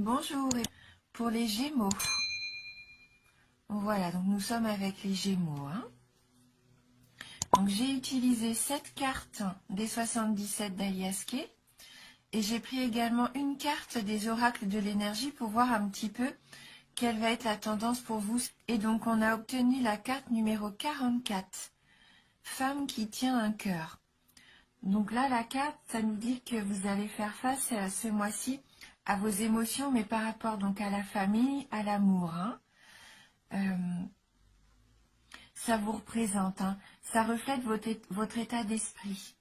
Bonjour, pour les Gémeaux. Voilà, donc nous sommes avec les Gémeaux. Donc j'ai utilisé cette carte des 77 d'Alias Kay et j'ai pris également une carte des oracles de l'énergie pour voir un petit peu quelle va être la tendance pour vous. Et donc on a obtenu la carte numéro 44, femme qui tient un cœur. Donc là, la carte, ça nous dit que vous allez faire face ce mois-ci à vos émotions, mais par rapport donc à la famille, à l'amour. Ça vous représente, ça reflète votre état d'esprit.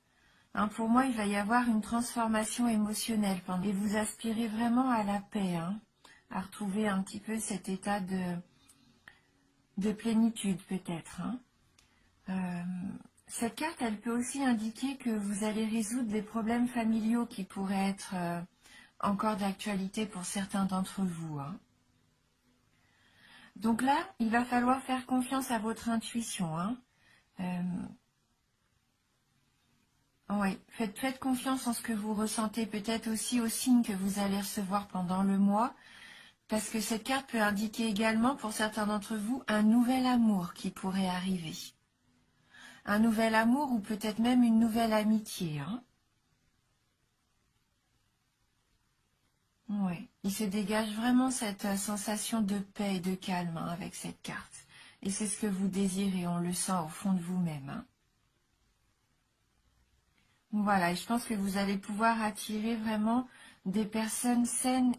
Pour moi, il va y avoir une transformation émotionnelle et vous aspirez vraiment à la paix, à retrouver un petit peu cet état de plénitude peut-être. Cette carte, elle peut aussi indiquer que vous allez résoudre des problèmes familiaux qui pourraient être encore d'actualité pour certains d'entre vous. Donc là, il va falloir faire confiance à votre intuition. Oui, faites confiance en ce que vous ressentez, peut-être aussi aux signes que vous allez recevoir pendant le mois, parce que cette carte peut indiquer également pour certains d'entre vous un nouvel amour qui pourrait arriver. Un nouvel amour ou peut-être même une nouvelle amitié. Oui, il se dégage vraiment cette sensation de paix et de calme avec cette carte. Et c'est ce que vous désirez, on le sent au fond de vous-même. Voilà, et je pense que vous allez pouvoir attirer vraiment des personnes saines,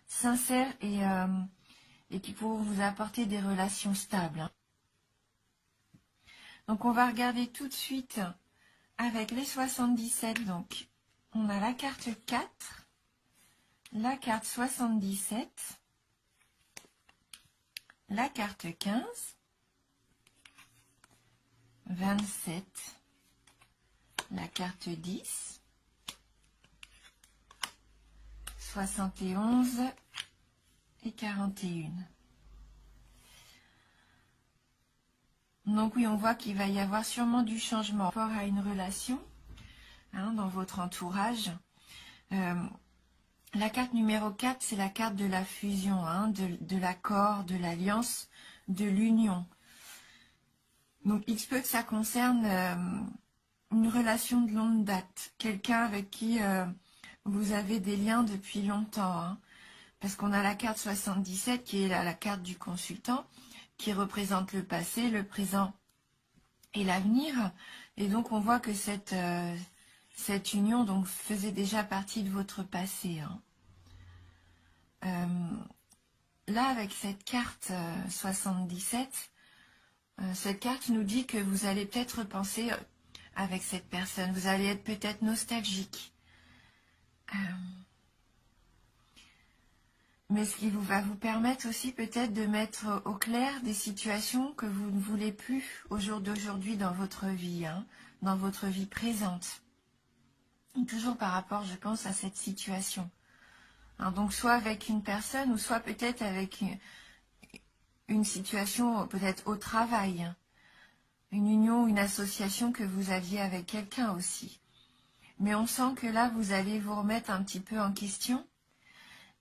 sincères et qui pourront vous apporter des relations stables. Donc on va regarder tout de suite avec les 77. Donc on a la carte 4, la carte 77, la carte 15, 27, la carte 10, 71 et 41. Donc oui, on voit qu'il va y avoir sûrement du changement par rapport à une relation dans votre entourage. La carte numéro 4, c'est la carte de la fusion, de l'accord, de l'alliance, de l'union. Donc il se peut que ça concerne une relation de longue date, quelqu'un avec qui vous avez des liens depuis longtemps. Parce qu'on a la carte 77 qui est la carte du consultant, qui représente le passé, le présent et l'avenir. Et donc on voit que cette union donc, faisait déjà partie de votre passé. Là, avec cette carte 77, cette carte nous dit que vous allez peut-être penser avec cette personne, vous allez être peut-être nostalgique. Mais ce qui va vous permettre aussi peut-être de mettre au clair des situations que vous ne voulez plus au jour d'aujourd'hui dans votre vie, dans votre vie présente. Toujours par rapport, je pense, à cette situation. Donc soit avec une personne ou soit peut-être avec une situation peut-être au travail, une union, une association que vous aviez avec quelqu'un aussi. Mais on sent que là, vous allez vous remettre un petit peu en question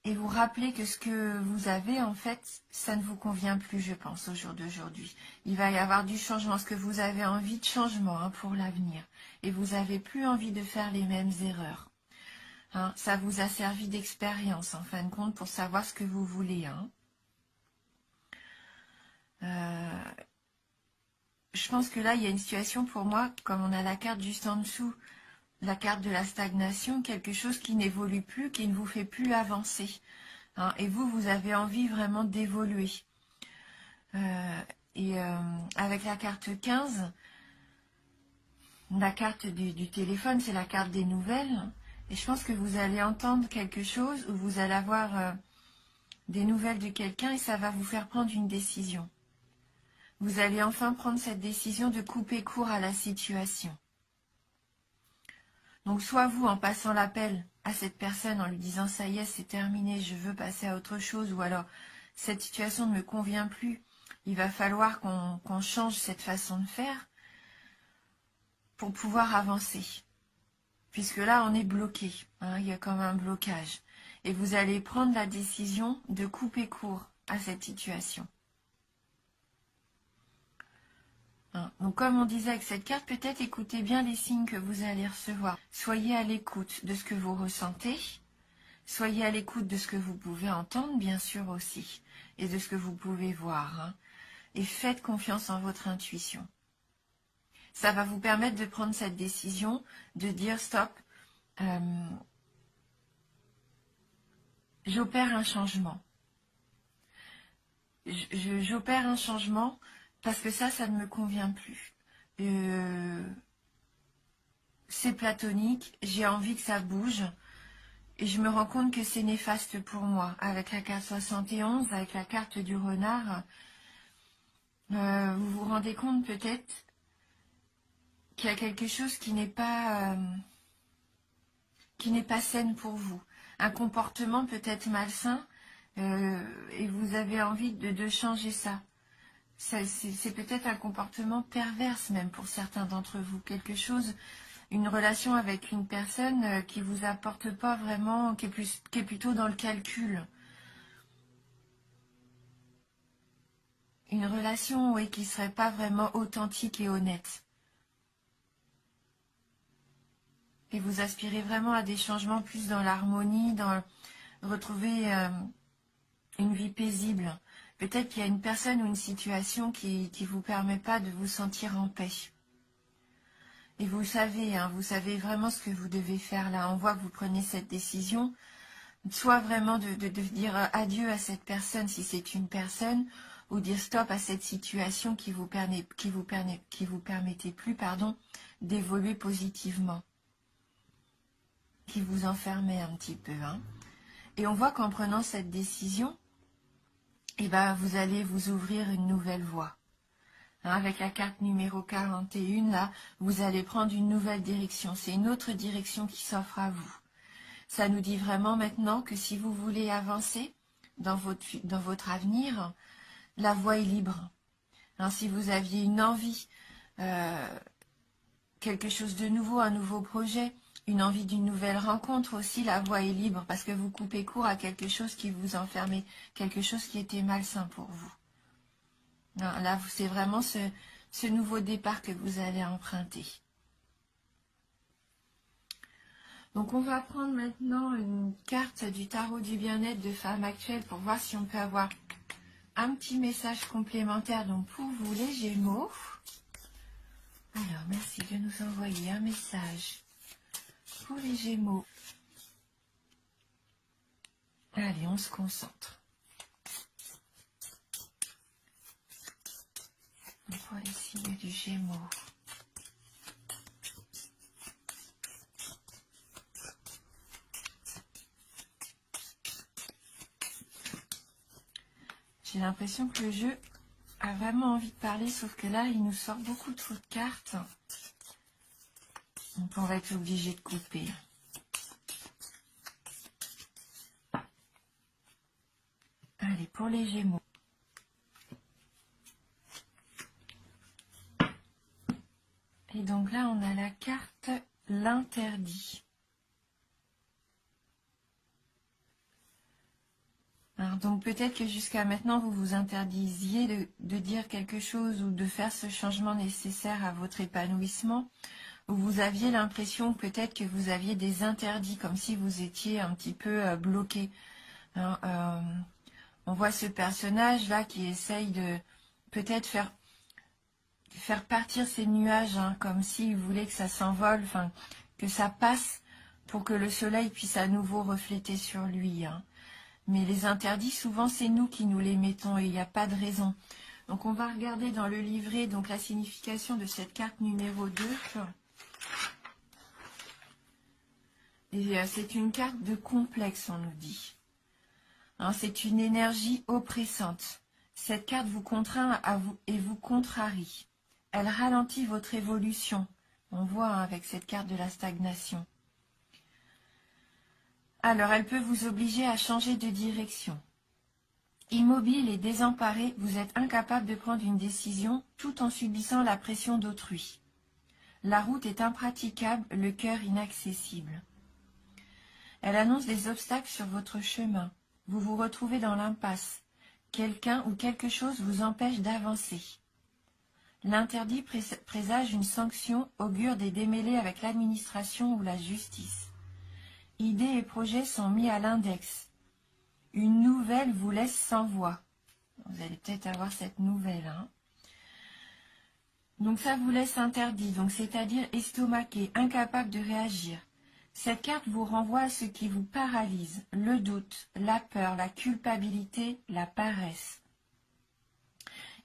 et vous rappeler que ce que vous avez, en fait, ça ne vous convient plus, je pense, au jour d'aujourd'hui. Il va y avoir du changement, parce que vous avez envie de changement pour l'avenir. Et vous n'avez plus envie de faire les mêmes erreurs. Ça vous a servi d'expérience, en fin de compte, pour savoir ce que vous voulez. Je pense que là, il y a une situation pour moi, comme on a la carte juste en dessous, la carte de la stagnation, quelque chose qui n'évolue plus, qui ne vous fait plus avancer. Et vous avez envie vraiment d'évoluer. Avec la carte 15, la carte du téléphone, c'est la carte des nouvelles. Et je pense que vous allez entendre quelque chose ou vous allez avoir des nouvelles de quelqu'un et ça va vous faire prendre une décision. Vous allez enfin prendre cette décision de couper court à la situation. Donc soit vous, en passant l'appel à cette personne, en lui disant « ça y est, c'est terminé, je veux passer à autre chose » ou alors « cette situation ne me convient plus, il va falloir qu'on change cette façon de faire pour pouvoir avancer. » Puisque là, on est bloqué, il y a comme un blocage. Et vous allez prendre la décision de couper court à cette situation. Donc comme on disait avec cette carte, peut-être écoutez bien les signes que vous allez recevoir. Soyez à l'écoute de ce que vous ressentez. Soyez à l'écoute de ce que vous pouvez entendre, bien sûr aussi, et de ce que vous pouvez voir. Et faites confiance en votre intuition. Ça va vous permettre de prendre cette décision, de dire stop, j'opère un changement. J'opère un changement parce que ça ne me convient plus. C'est platonique, j'ai envie que ça bouge. Et je me rends compte que c'est néfaste pour moi. Avec la carte 71, avec la carte du renard, vous vous rendez compte peut-être qu'il y a quelque chose qui n'est pas saine pour vous. Un comportement peut-être malsain, et vous avez envie de changer ça. C'est peut-être un comportement perverse même pour certains d'entre vous. Quelque chose, une relation avec une personne qui vous apporte pas vraiment, qui est plutôt dans le calcul. Une relation, oui, qui serait pas vraiment authentique et honnête. Et vous aspirez vraiment à des changements plus dans l'harmonie, dans retrouver une vie paisible. Peut-être qu'il y a une personne ou une situation qui vous permet pas de vous sentir en paix. Et vous savez, vous savez vraiment ce que vous devez faire là. On voit que vous prenez cette décision, soit vraiment de dire adieu à cette personne si c'est une personne, ou dire stop à cette situation qui vous permettait plus, d'évoluer positivement, qui vous enfermait un petit peu. Et on voit qu'en prenant cette décision, vous allez vous ouvrir une nouvelle voie. Avec la carte numéro 41, là, vous allez prendre une nouvelle direction. C'est une autre direction qui s'offre à vous. Ça nous dit vraiment maintenant que si vous voulez avancer dans votre avenir, la voie est libre. Si vous aviez une envie, quelque chose de nouveau, un nouveau projet, une envie d'une nouvelle rencontre aussi, la voie est libre parce que vous coupez court à quelque chose qui vous enfermait, quelque chose qui était malsain pour vous. Là, c'est vraiment ce nouveau départ que vous allez emprunter. Donc, on va prendre maintenant une carte du tarot du bien-être de Femme Actuelle pour voir si on peut avoir un petit message complémentaire donc pour vous, les Gémeaux. Alors, merci de nous envoyer un message pour les Gémeaux. Allez, on se concentre. Pour les signes du Gémeaux. J'ai l'impression que le jeu a vraiment envie de parler, sauf que là, il nous sort beaucoup trop de cartes. Donc, on va être obligé de couper. Allez, pour les Gémeaux. Et donc là, on a la carte l'interdit. Donc peut-être que jusqu'à maintenant, vous vous interdisiez de dire quelque chose ou de faire ce changement nécessaire à votre épanouissement, ou vous aviez l'impression peut-être que vous aviez des interdits, comme si vous étiez un petit peu bloqué. On voit ce personnage-là qui essaye de peut-être faire partir ces nuages, comme s'il voulait que ça s'envole, que ça passe pour que le soleil puisse à nouveau refléter sur lui. Mais les interdits, souvent, c'est nous qui nous les mettons et il n'y a pas de raison. Donc, on va regarder dans le livret donc la signification de cette carte numéro 2. Et c'est une carte de complexe, on nous dit. C'est une énergie oppressante. Cette carte vous contraint à vous et vous contrarie. Elle ralentit votre évolution. On voit avec cette carte de la stagnation. Alors, elle peut vous obliger à changer de direction. Immobile et désemparé, vous êtes incapable de prendre une décision tout en subissant la pression d'autrui. La route est impraticable, le cœur inaccessible. Elle annonce des obstacles sur votre chemin. Vous vous retrouvez dans l'impasse. Quelqu'un ou quelque chose vous empêche d'avancer. L'interdit présage une sanction, augure des démêlés avec l'administration ou la justice. Idées et projets sont mis à l'index. Une nouvelle vous laisse sans voix. Vous allez peut-être avoir cette nouvelle. Hein. Donc ça vous laisse interdit, donc c'est-à-dire estomaqué, incapable de réagir. Cette carte vous renvoie à ce qui vous paralyse, le doute, la peur, la culpabilité, la paresse.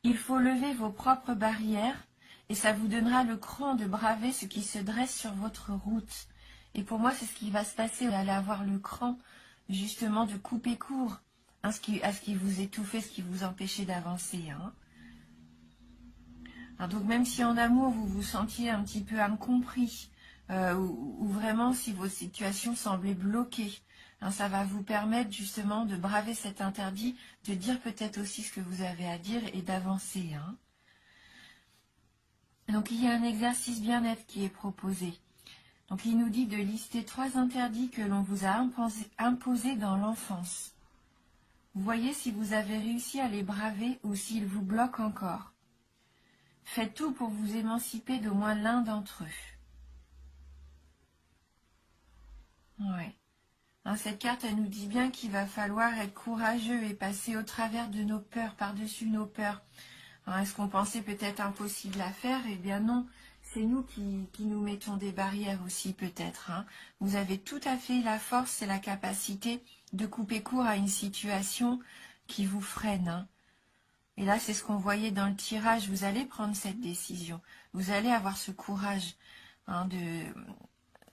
Il faut lever vos propres barrières et ça vous donnera le cran de braver ce qui se dresse sur votre route. Et pour moi, c'est ce qui va se passer. Vous allez avoir le cran, justement, de couper court à ce qui vous étouffait, ce qui vous empêchait d'avancer. Hein. Alors donc, même si en amour, vous vous sentiez un petit peu incompris, ou vraiment si vos situations semblaient bloquées, hein, ça va vous permettre justement de braver cet interdit, de dire peut-être aussi ce que vous avez à dire et d'avancer. Hein. Donc il y a un exercice bien-être qui est proposé. Donc il nous dit de lister 3 interdits que l'on vous a imposés dans l'enfance. Vous voyez si vous avez réussi à les braver ou s'ils vous bloquent encore. Faites tout pour vous émanciper d'au moins l'un d'entre eux. Ouais. Hein, cette carte, elle nous dit bien qu'il va falloir être courageux et passer au travers de nos peurs, par-dessus nos peurs. Est-ce qu'on pensait peut-être impossible à faire? Eh bien non, c'est nous qui nous mettons des barrières aussi peut-être. Hein. Vous avez tout à fait la force et la capacité de couper court à une situation qui vous freine. Hein. Et là, c'est ce qu'on voyait dans le tirage. Vous allez prendre cette décision. Vous allez avoir ce courage hein,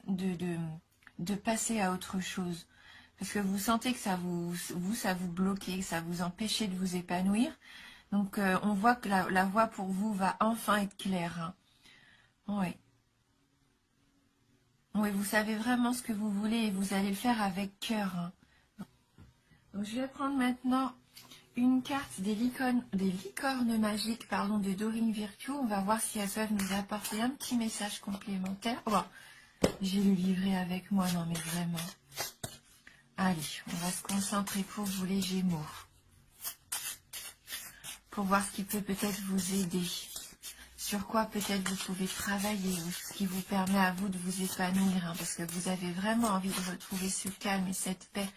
de passer à autre chose. Parce que vous sentez que ça vous bloquait, que ça vous empêchait de vous épanouir. Donc, on voit que la voie pour vous va enfin être claire. Hein. Oui. Oui, vous savez vraiment ce que vous voulez et vous allez le faire avec cœur. Hein. Donc, je vais prendre maintenant une carte des licornes magiques de Dorine Virtue. On va voir si elles peuvent nous apporter un petit message complémentaire. Oh, j'ai le livret avec moi, non mais vraiment. Allez, on va se concentrer pour vous les Gémeaux. Pour voir ce qui peut peut-être vous aider. Sur quoi peut-être vous pouvez travailler, ou ce qui vous permet à vous de vous épanouir, hein, parce que vous avez vraiment envie de retrouver ce calme et cette paix.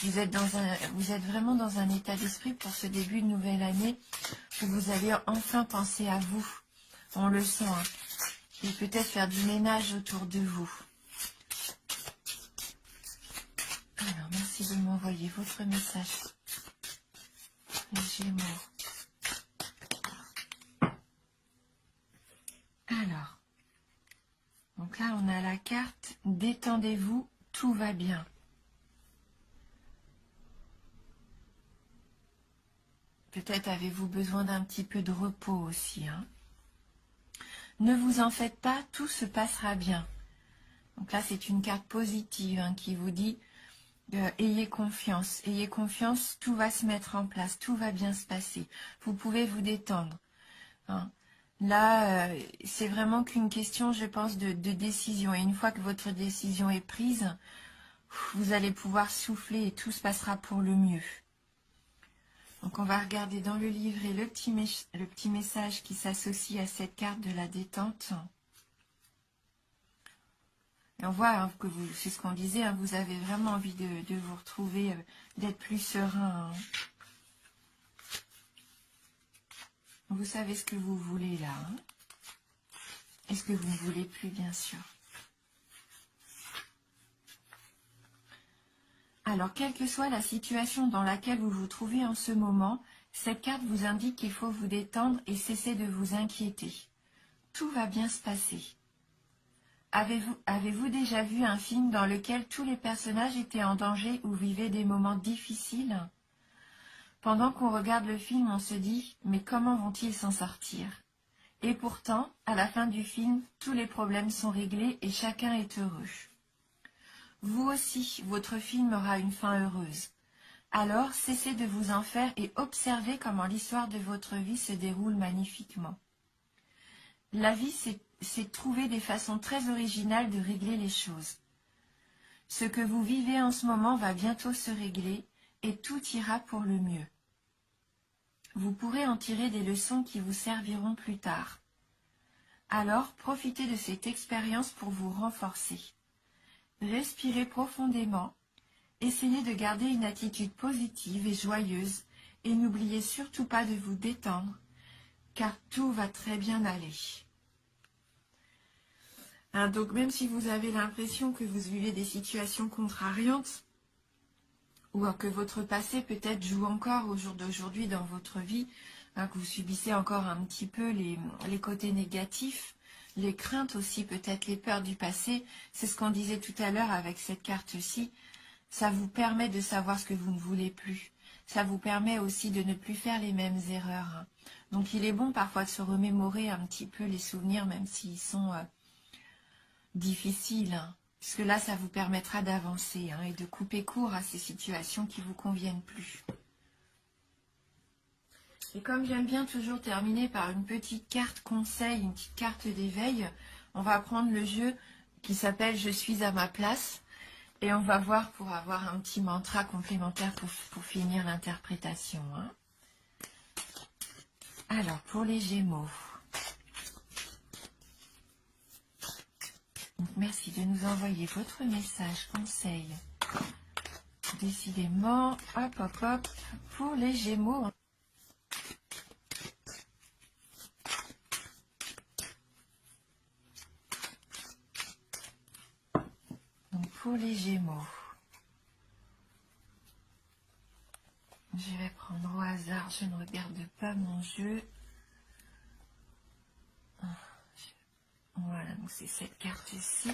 Vous êtes vraiment dans un état d'esprit pour ce début de nouvelle année où vous allez enfin penser à vous. On le sent. Hein, et peut-être faire du ménage autour de vous. Alors, merci de m'envoyer votre message. Les Gémeaux. Alors, donc là, on a la carte « Détendez-vous, tout va bien ». Peut-être avez-vous besoin d'un petit peu de repos aussi. Hein. Ne vous en faites pas, tout se passera bien. Donc là, c'est une carte positive hein, qui vous dit ayez confiance, tout va se mettre en place, tout va bien se passer. Vous pouvez vous détendre. Hein. Là, c'est vraiment qu'une question, je pense, de décision. Et une fois que votre décision est prise, vous allez pouvoir souffler et tout se passera pour le mieux. Donc on va regarder dans le livret le petit message qui s'associe à cette carte de la détente. Et on voit hein, que c'est ce qu'on disait, hein, vous avez vraiment envie de vous retrouver, d'être plus serein. Hein. Vous savez ce que vous voulez là. Hein. Et ce que vous ne voulez plus, bien sûr. Alors, quelle que soit la situation dans laquelle vous vous trouvez en ce moment, cette carte vous indique qu'il faut vous détendre et cesser de vous inquiéter. Tout va bien se passer. Avez-vous déjà vu un film dans lequel tous les personnages étaient en danger ou vivaient des moments difficiles? Pendant qu'on regarde le film, on se dit « Mais comment vont-ils s'en sortir ?» Et pourtant, à la fin du film, tous les problèmes sont réglés et chacun est heureux. Vous aussi, votre film aura une fin heureuse. Alors, cessez de vous en faire et observez comment l'histoire de votre vie se déroule magnifiquement. La vie, c'est trouver des façons très originales de régler les choses. Ce que vous vivez en ce moment va bientôt se régler et tout ira pour le mieux. Vous pourrez en tirer des leçons qui vous serviront plus tard. Alors, profitez de cette expérience pour vous renforcer. Respirez profondément, essayez de garder une attitude positive et joyeuse et n'oubliez surtout pas de vous détendre, car tout va très bien aller. Hein, donc même si vous avez l'impression que vous vivez des situations contrariantes, ou que votre passé peut-être joue encore au jour d'aujourd'hui dans votre vie, hein, que vous subissez encore un petit peu les côtés négatifs, les craintes aussi, peut-être les peurs du passé, c'est ce qu'on disait tout à l'heure avec cette carte-ci, ça vous permet de savoir ce que vous ne voulez plus. Ça vous permet aussi de ne plus faire les mêmes erreurs. Hein. Donc il est bon parfois de se remémorer un petit peu les souvenirs, même s'ils sont difficiles. Hein. Puisque là, ça vous permettra d'avancer hein, et de couper court à ces situations qui ne vous conviennent plus. Et comme j'aime bien toujours terminer par une petite carte conseil, une petite carte d'éveil, on va prendre le jeu qui s'appelle « Je suis à ma place ». Et on va voir pour avoir un petit mantra complémentaire pour finir l'interprétation. Hein. Alors, pour les Gémeaux. Donc, merci de nous envoyer votre message, conseil. Décidément, hop, hop, hop, pour les Gémeaux. Donc, pour les Gémeaux. Je vais prendre au hasard, je ne regarde pas mon jeu. Voilà, donc c'est cette carte-ci.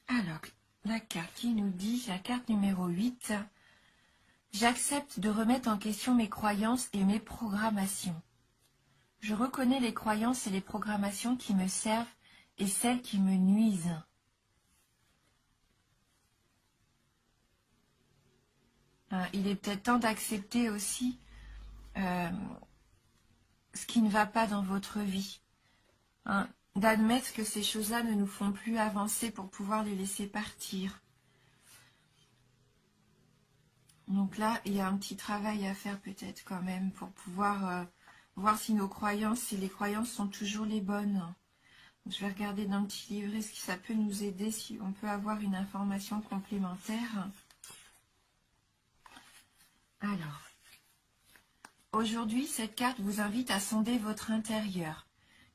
Alors, la carte qui nous dit, la carte numéro 8, j'accepte de remettre en question mes croyances et mes programmations. Je reconnais les croyances et les programmations qui me servent et celles qui me nuisent. Il est peut-être temps d'accepter aussi ce qui ne va pas dans votre vie. Hein, d'admettre que ces choses-là ne nous font plus avancer pour pouvoir les laisser partir. Donc là, il y a un petit travail à faire peut-être quand même pour pouvoir voir si nos croyances, si les croyances sont toujours les bonnes. Je vais regarder dans le petit livret ce que ça peut nous aider, si on peut avoir une information complémentaire. Alors, aujourd'hui, cette carte vous invite à sonder votre intérieur,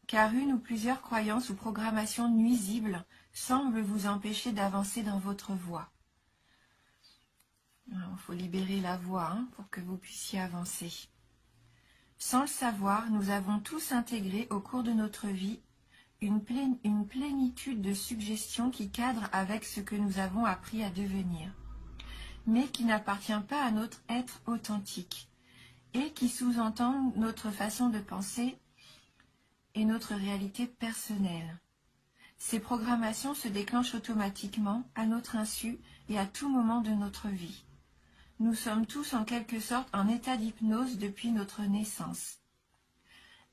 car une ou plusieurs croyances ou programmations nuisibles semblent vous empêcher d'avancer dans votre voie. Il faut libérer la voie hein, pour que vous puissiez avancer. Sans le savoir, nous avons tous intégré au cours de notre vie une plénitude de suggestions qui cadrent avec ce que nous avons appris à devenir, mais qui n'appartient pas à notre être authentique et qui sous-entendent notre façon de penser et notre réalité personnelle. Ces programmations se déclenchent automatiquement, à notre insu et à tout moment de notre vie. Nous sommes tous en quelque sorte en état d'hypnose depuis notre naissance.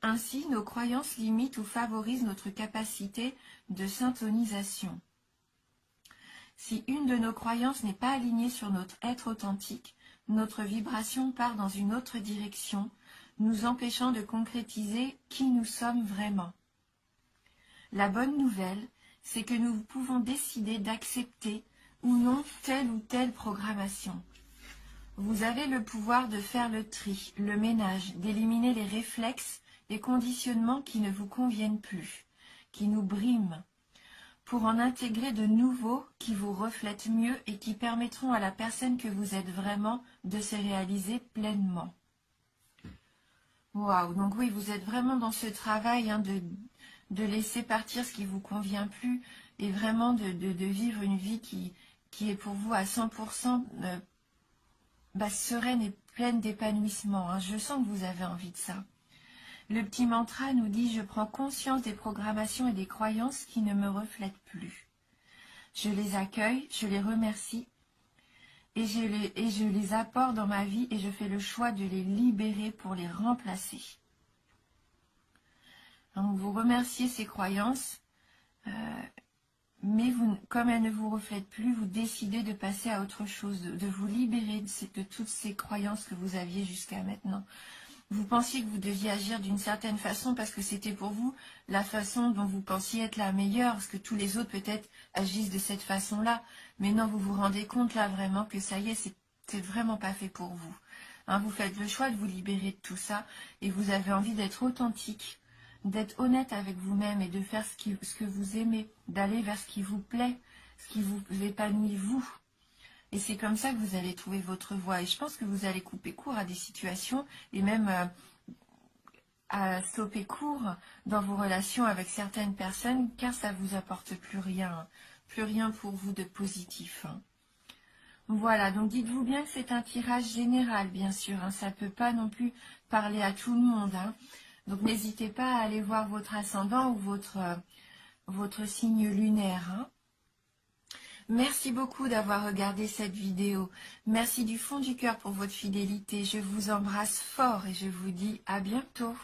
Ainsi, nos croyances limitent ou favorisent notre capacité de syntonisation. Si une de nos croyances n'est pas alignée sur notre être authentique, notre vibration part dans une autre direction, nous empêchant de concrétiser qui nous sommes vraiment. La bonne nouvelle, c'est que nous pouvons décider d'accepter ou non telle ou telle programmation. Vous avez le pouvoir de faire le tri, le ménage, d'éliminer les réflexes, les conditionnements qui ne vous conviennent plus, qui nous briment, pour en intégrer de nouveaux qui vous reflètent mieux et qui permettront à la personne que vous êtes vraiment de se réaliser pleinement. Waouh, donc oui, vous êtes vraiment dans ce travail hein, de laisser partir ce qui ne vous convient plus et vraiment de vivre une vie qui est pour vous à 100% sereine et pleine d'épanouissement. Hein. Je sens que vous avez envie de ça. Le petit mantra nous dit « Je prends conscience des programmations et des croyances qui ne me reflètent plus. Je les accueille, je les remercie et je les apporte dans ma vie et je fais le choix de les libérer pour les remplacer. Donc vous remerciez ces croyances, mais vous, comme elles ne vous reflètent plus, vous décidez de passer à autre chose, de vous libérer de toutes ces croyances que vous aviez jusqu'à maintenant. Vous pensiez que vous deviez agir d'une certaine façon parce que c'était pour vous la façon dont vous pensiez être la meilleure, parce que tous les autres peut-être agissent de cette façon-là. Mais non, vous vous rendez compte là vraiment que ça y est, c'est vraiment pas fait pour vous. Hein, vous faites le choix de vous libérer de tout ça et vous avez envie d'être authentique, d'être honnête avec vous-même et de faire ce que vous aimez, d'aller vers ce qui vous plaît, ce qui vous épanouit vous. Et c'est comme ça que vous allez trouver votre voie. Et je pense que vous allez couper court à des situations et même à stopper court dans vos relations avec certaines personnes car ça ne vous apporte plus rien pour vous de positif. Voilà, donc dites-vous bien que c'est un tirage général, bien sûr. Ça ne peut pas non plus parler à tout le monde. Donc n'hésitez pas à aller voir votre ascendant ou votre signe lunaire. Merci beaucoup d'avoir regardé cette vidéo. Merci du fond du cœur pour votre fidélité. Je vous embrasse fort et je vous dis à bientôt.